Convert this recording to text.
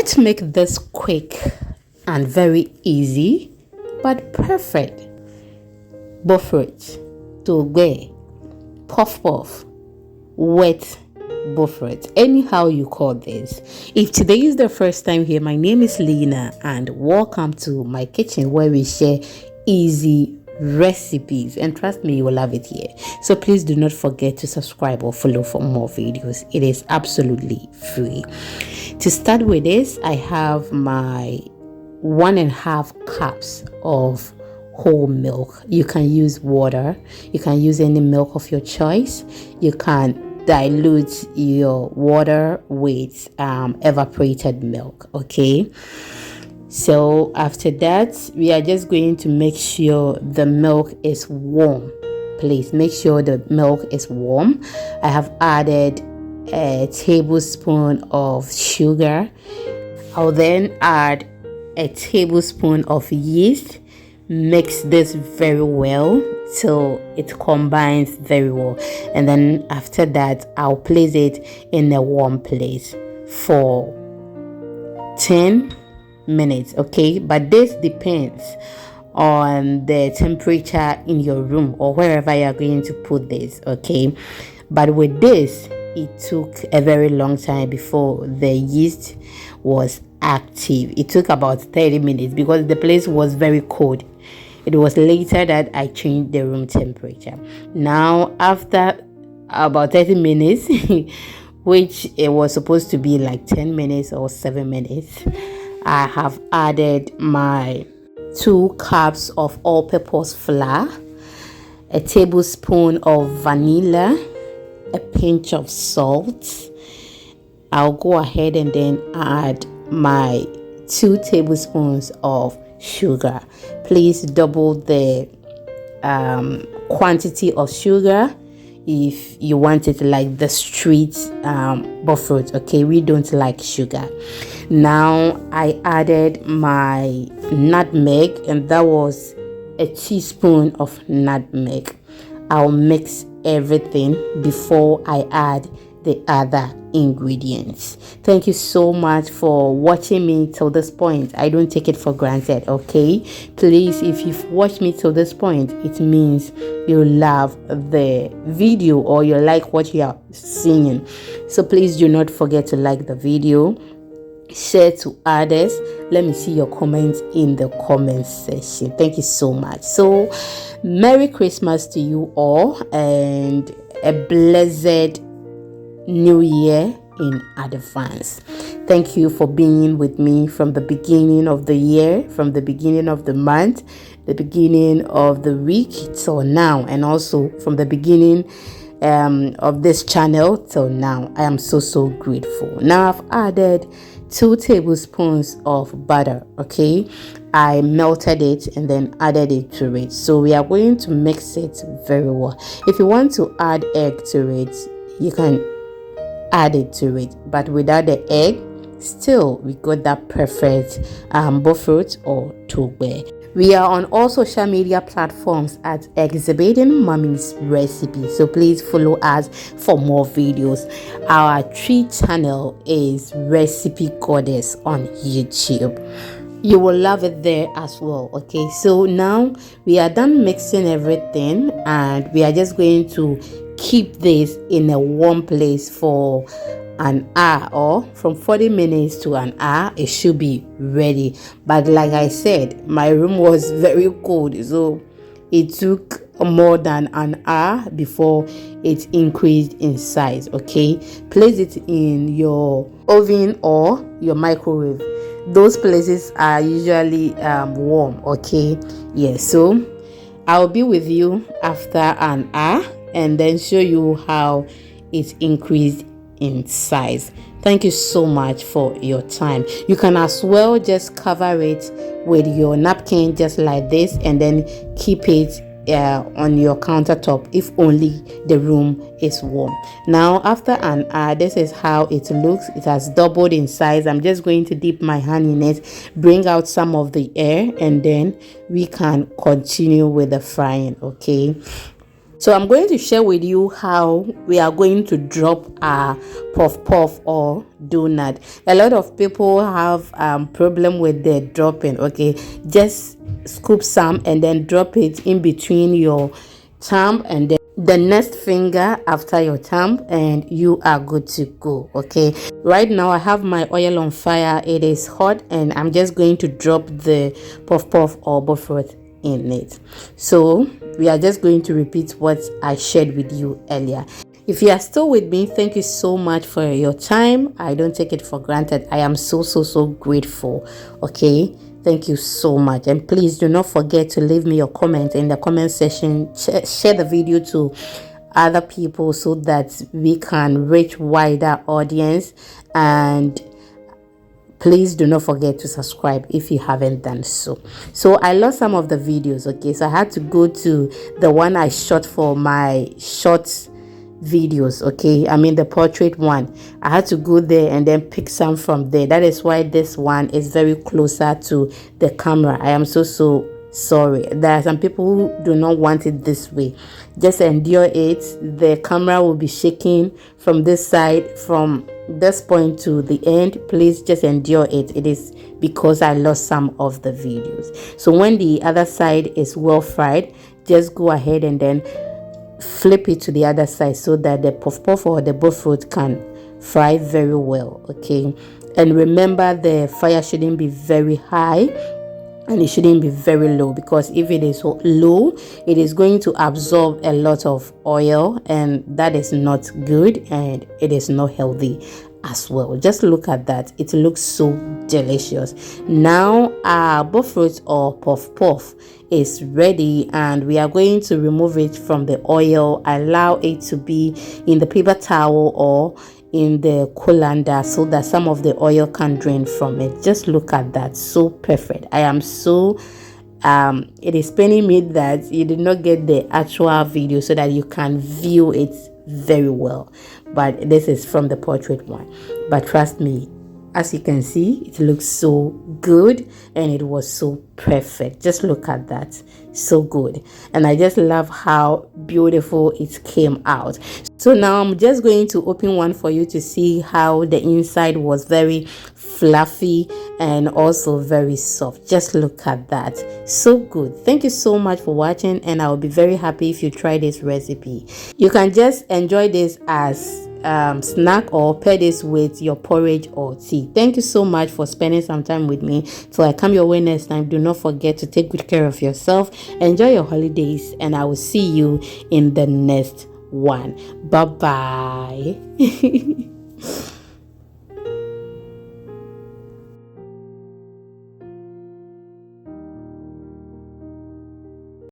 Let's make this quick and very easy but perfect. Bofrot, toogbei, puff puff, wet bofrot, anyhow you call this. If today is the first time here, my name is Lena and welcome to my kitchen where we share easy recipes, and trust me, you will love it here. So please do not forget to subscribe or follow for more videos. It is absolutely free. To start with this, I have my 1.5 cups of whole milk. You can use water, you can use any milk of your choice. You can dilute your water with evaporated milk. Okay, so after that, we are just going to make sure the milk is warm. Please make sure the milk is warm. I have added a tablespoon of sugar. I'll then add a tablespoon of yeast. Mix this very well till it combines very well, and then after that I'll place it in a warm place for 10 minutes. Okay, but this depends on the temperature in your room or wherever you are going to put this. Okay, but with this, it took a very long time before the yeast was active. It took about 30 minutes because the place was very cold. It was later that I changed the room temperature. Now after about 30 minutes which it was supposed to be like 10 minutes or 7 minutes, I have added my 2 cups of all-purpose flour, a tablespoon of vanilla, a pinch of salt. I'll go ahead and then add my 2 tablespoons of sugar. Please double the quantity of sugar if you want it like the street bofrot. Okay, we don't like sugar. Now I added my nutmeg, and that was a teaspoon of nutmeg. I'll mix everything before I add the other ingredients. Thank you so much for watching me till this point. I don't take it for granted. Okay, please, if you've watched me till this point, it means you love the video or you like what you are seeing. So please do not forget to like the video, share to others. Let me see your comments in the comment section. Thank you so much. So Merry Christmas to you all and a blessed New Year in advance. Thank you for being with me from the beginning of the year, from the beginning of the month, the beginning of the week till now, and also from the beginning of this channel till now. I am so grateful. Now I've added 2 tablespoons of butter. Okay, I melted it and then added it to it. So we are going to mix it very well. If you want to add egg to it, you can add it to it, but without the egg, still we got that perfect bofrot or toogbei. We are on all social media platforms at Exhibiting Mommy's Recipe, so please follow us for more videos. Our tree channel is Recipe Goddess on YouTube. You will love it there as well. Okay, so now we are done mixing everything and we are just going to keep this in a warm place for an hour, or from 40 minutes to an hour. It should be ready. But like I said, my room was very cold, so it took more than an hour before it increased in size. Okay, place it in your oven or your microwave. Those places are usually warm. Okay, yes. So I'll be with you after an hour and then show you how it increased in size. Thank you so much for your time. You can as well just cover it with your napkin just like this and then keep it on your countertop if only the room is warm. Now after an hour, this is how it looks. It has doubled in size. I'm just going to dip my hand in it, bring out some of the air, and then we can continue with the frying. Okay, So I'm going to share with you how we are going to drop our puff puff or donut. A lot of people have problem with the dropping. Okay, just scoop some and then drop it in between your thumb and then the next finger after your thumb, and you are good to go. Okay, right now I have my oil on fire. It is hot and I'm just going to drop the puff puff or bofrot in it. So we are just going to repeat what I shared with you earlier. If you are still with me, thank you so much for your time. I don't take it for granted. I am so grateful. Okay, thank you so much, and please do not forget to leave me your comment in the comment section. Share the video to other people so that we can reach wider audience, and please do not forget to subscribe if you haven't done so. So I lost some of the videos. Okay, so I had to go to the one I shot for my short videos. Okay, I mean the portrait one. I had to go there and then pick some from there. That is why this one is very closer to the camera. I am so sorry. There are some people who do not want it this way. Just endure it. The camera will be shaking from this side, from this point to the end. Please just endure it. It is because I lost some of the videos. So when the other side is well fried, just go ahead and then flip it to the other side so that the puff puff or the bofrot can fry very well. Okay, and remember the fire shouldn't be very high and it shouldn't be very low, because if it is low, it is going to absorb a lot of oil, and that is not good and it is not healthy as well. Just look at that. It looks so delicious. Now our bofrot or puff puff is ready, and we are going to remove it from the oil. Allow it to be in the paper towel or in the colander so that some of the oil can drain from it. Just look at that. So perfect. I am so it is paining me that you did not get the actual video so that you can view it very well, but this is from the portrait one. But trust me, as you can see, it looks so good and it was so perfect. Just look at that. So good. And I just love how beautiful it came out. So now I'm just going to open one for you to see how the inside was very fluffy and also very soft. Just look at that. So good. Thank you so much for watching, and I will be very happy if you try this recipe. You can just enjoy this as snack or pair this with your porridge or tea. Thank you so much for spending some time with me. Till I come your way next time, do not forget to take good care of yourself. Enjoy your holidays, and I will see you in the next one. Bye bye.